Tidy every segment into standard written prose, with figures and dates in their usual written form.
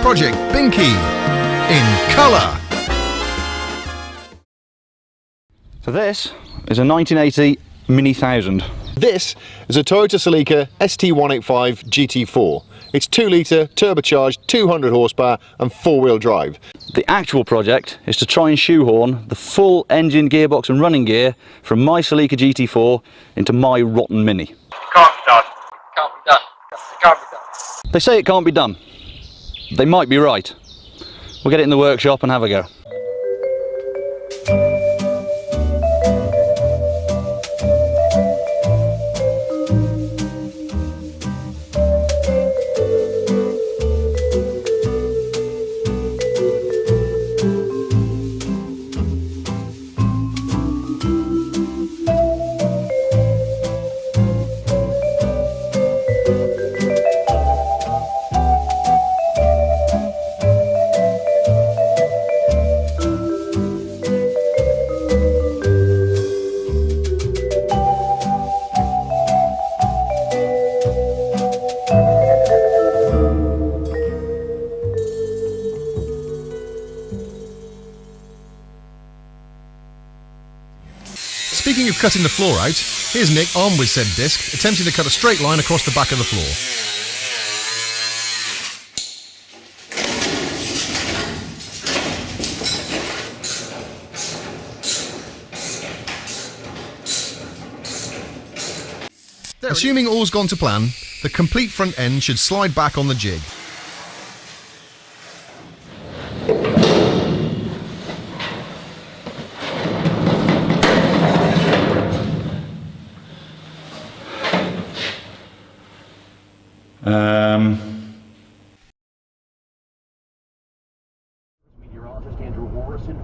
Project Binky in colour. So this is a 1980 Mini 1000. This is a Toyota Celica ST185 GT4. It's 2 litre, turbocharged, 200 horsepower and 4-wheel drive. The actual project is to try and shoehorn the full engine, gearbox and running gear from my Celica GT4 into my rotten Mini. Can't be done. Can't be done. Can't be done. They say it can't be done. They might be right. We'll get it in the workshop and have a go. Speaking of cutting the floor out, here's Nick armed with said disc, attempting to cut a straight line across the back of the floor. Assuming all's gone to plan, the complete front end should slide back on the jig.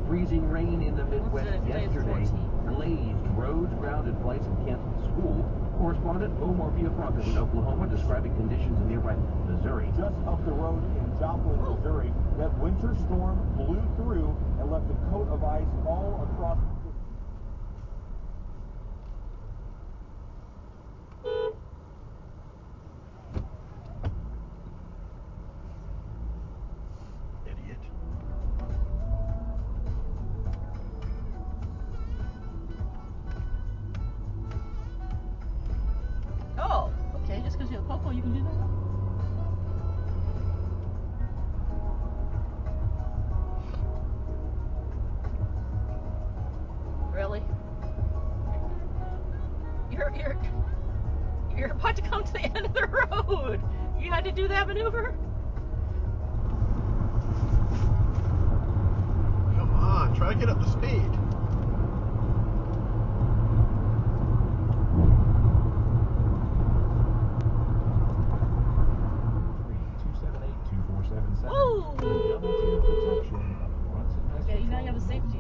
Freezing rain in the Midwest yesterday. Glazed roads, grounded flights, and canceled school. Correspondent Omar Villafranca in Oklahoma describing conditions in nearby Missouri. Just up the road in Joplin, Missouri, that winter storm blew through and left a coat of ice all across the city. Oh, okay, just because you're a Popo, you can do that? Really? You're about to come to the end of the road. You had to do that maneuver? Come on, try to get up to speed. Woo! Okay, you know you have a safety.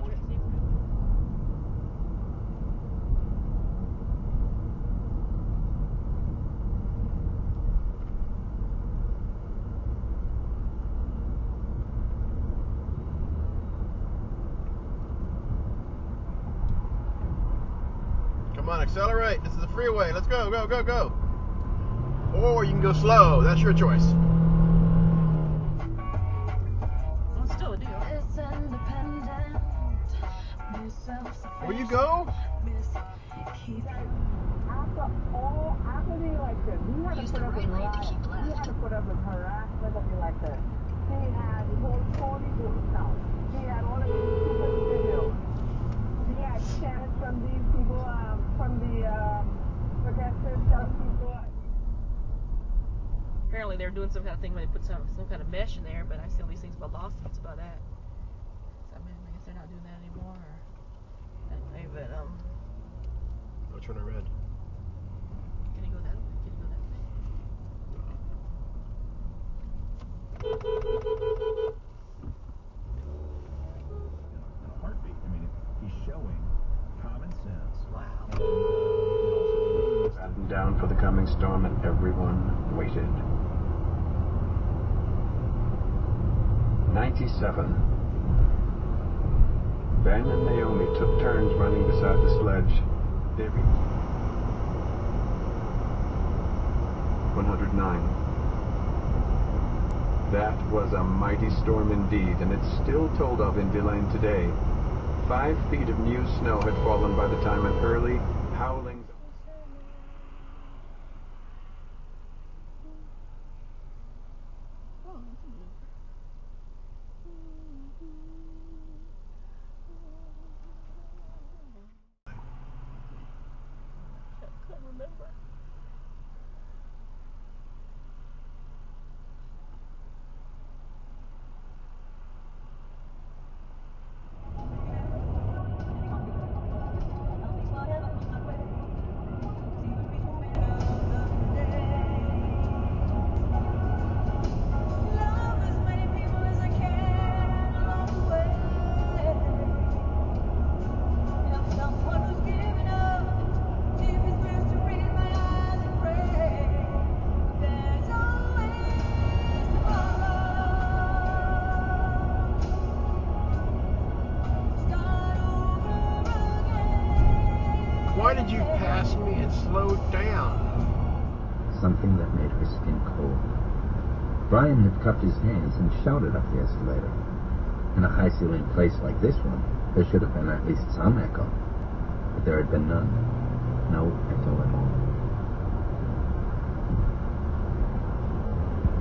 Come on, accelerate. This is the freeway. Let's go, go, go, go. Or you can go slow. That's your choice. Well, still a deal. Where you go? After they like this, we had to put up a garage. We had to put up a harassment of me like this. He had the whole 40 books now. He had all of these super videos. He had chats from these people, from the protesters, telling people. Apparently they're doing some kind of thing where they put some kind of mesh in there, but I see all these things about lawsuits about that. So I mean, I guess they're not doing that anymore. Anyway, but Oh, turn it red. can you go that way? Can you go that way? Heartbeat. I mean, he's showing common sense. Wow. Battened down for the coming storm and everyone waited. 97. Ben and Naomi took turns running beside the sledge. They reached 109. That was a mighty storm indeed, and it's still told of in DeLane today. 5 feet of new snow had fallen by the time an early, howling... Why did you pass me and slow down? Something that made her skin cold. Brian had cupped his hands and shouted up the escalator. In a high-ceiling place like this one, there should have been at least some echo. But there had been none. No echo at all.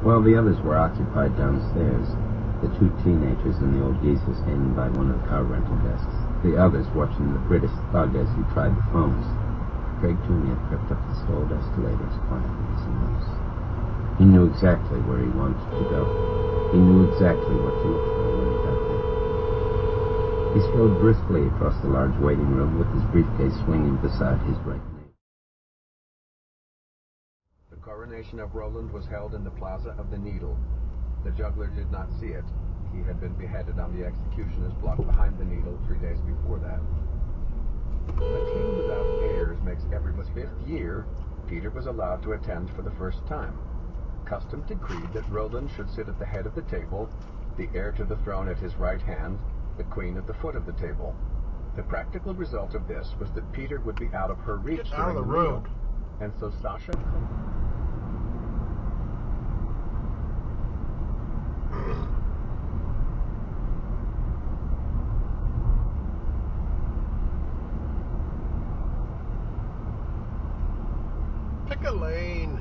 While the others were occupied downstairs, the 2 teenagers and the old geezer standing by one of the car rental desks, the others watching the British thug as he tried the phones. Craig Tooney had crept up the stalled escalators quietly as a mouse. He knew exactly where he wanted to go. He knew exactly what to look for when he got there. He strode briskly across the large waiting room with his briefcase swinging beside his right knee. The coronation of Roland was held in the Plaza of the Needle. The juggler did not see it. He had been beheaded on the executioner's block behind the Needle 3 days before that. A king without heirs makes everyone's 5th year. Peter was allowed to attend for the first time. Custom decreed that Roland should sit at the head of the table, the heir to the throne at his right hand, the queen at the foot of the table. The practical result of this was that Peter would be out of her reach during the meal, and so Sasha... Pick a lane.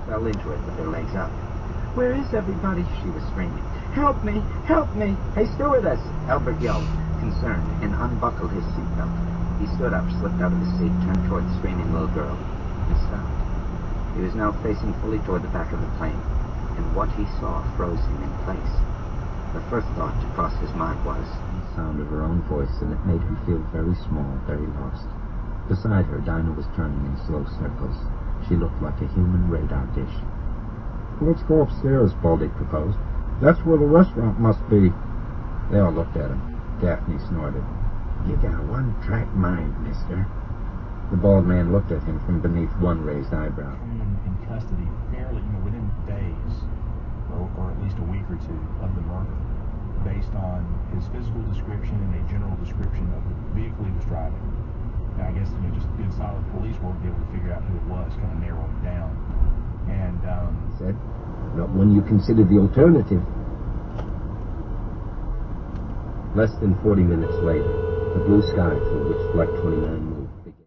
Fell into it with her legs up. "Where is everybody?" she was screaming. "Help me! Help me! Hey, stewardess!" Albert yelled, concerned, and unbuckled his seatbelt. He stood up, slipped out of his seat, turned toward the screaming little girl, and stopped. He was now facing fully toward the back of the plane, and what he saw froze him in place. The first thought to cross his mind was the sound of her own voice, and it made him feel very small, very lost. Beside her, Dinah was turning in slow circles. She looked like a human radar dish. "Let's go upstairs," Baldy proposed. "That's where the restaurant must be." They all looked at him. Daphne snorted. "You got a one-track mind, mister." The bald man looked at him from beneath one raised eyebrow. In custody fairly, within days, or at least a week or two of the murder, based on his physical description and a general description of the vehicle he was driving. And I guess, just good solid police work to be able to figure out who it was, kind of narrow it down. And, he said, "Not when you consider the alternative." Less than 40 minutes later, the blue sky through which Flight 29 moved began.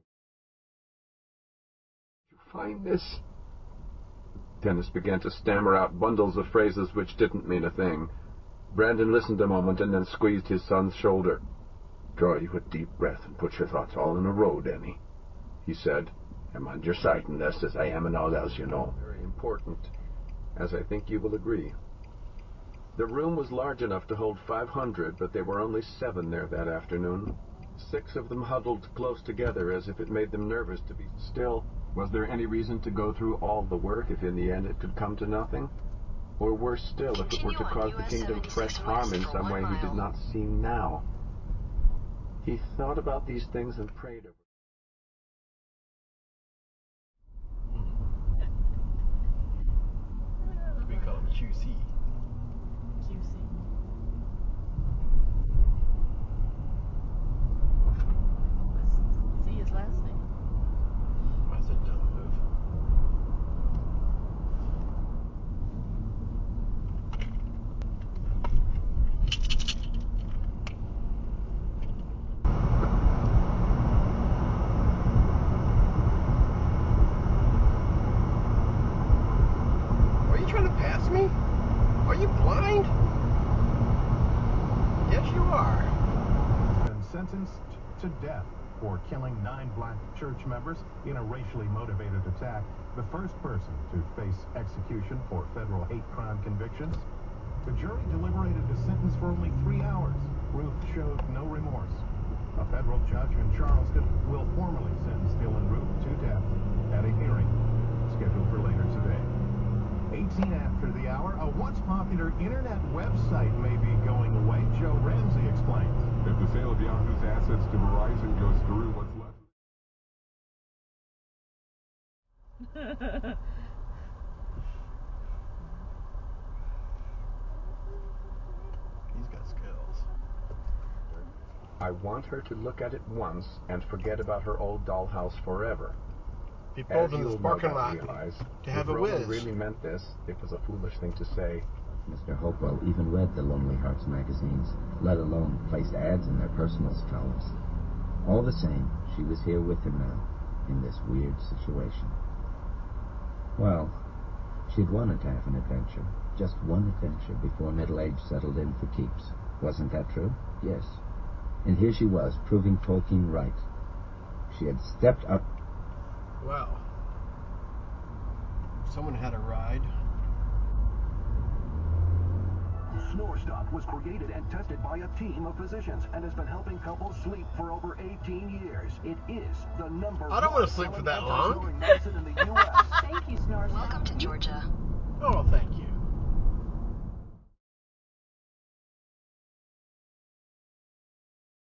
"You find this?" Dennis began to stammer out bundles of phrases which didn't mean a thing. Brandon listened a moment and then squeezed his son's shoulder. "Draw you a deep breath and put your thoughts all in a row, Denny," he said. "I'm on your side in this, as I am in all else, you know. Very important, as I think you will agree." The room was large enough to hold 500, but there were only 7 there that afternoon. 6 of them huddled close together as if it made them nervous to be still. Was there any reason to go through all the work if in the end it could come to nothing? Or worse still, if it were to cause the kingdom fresh harm in some way he did not see now? He thought about these things and prayed over. We call him QC. Let's see his last name. That's a dumb move. Are you trying to pass me? Are you blind? Yes, you are. Been sentenced to death for killing 9 black church members in a racially motivated attack. The first person to face execution for federal hate crime convictions. The jury deliberated the sentence for only 3 hours. Ruth showed no remorse. A federal judge in Charleston will formally sentence Dylan Ruth to death at a hearing scheduled for later today. 18 after the hour, a once popular internet website may be going away. Joe Ramsey explained. If the sale of Yahoo's assets to Verizon goes through, what's left? He's got skills. I want her to look at it once and forget about her old dollhouse forever. He pulled As in this you'll parking no lot doubt realize, to have if a Roland whiz. really meant this, it was a foolish thing to say. Mr. Hopewell even read the Lonely Hearts magazines, let alone placed ads in their personal strollers. All the same, she was here with him now, in this weird situation. Well, she'd wanted to have an adventure, just one adventure, before middle age settled in for keeps. Wasn't that true? Yes. And here she was, proving Tolkien right. She had stepped up. Wow. Someone had a ride. Snore Stop was created and tested by a team of physicians and has been helping couples sleep for over 18 years. It is the number I don't want to one sleep for selling that long. anti-snoring medicine in the U.S. Thank you, Snore Stop.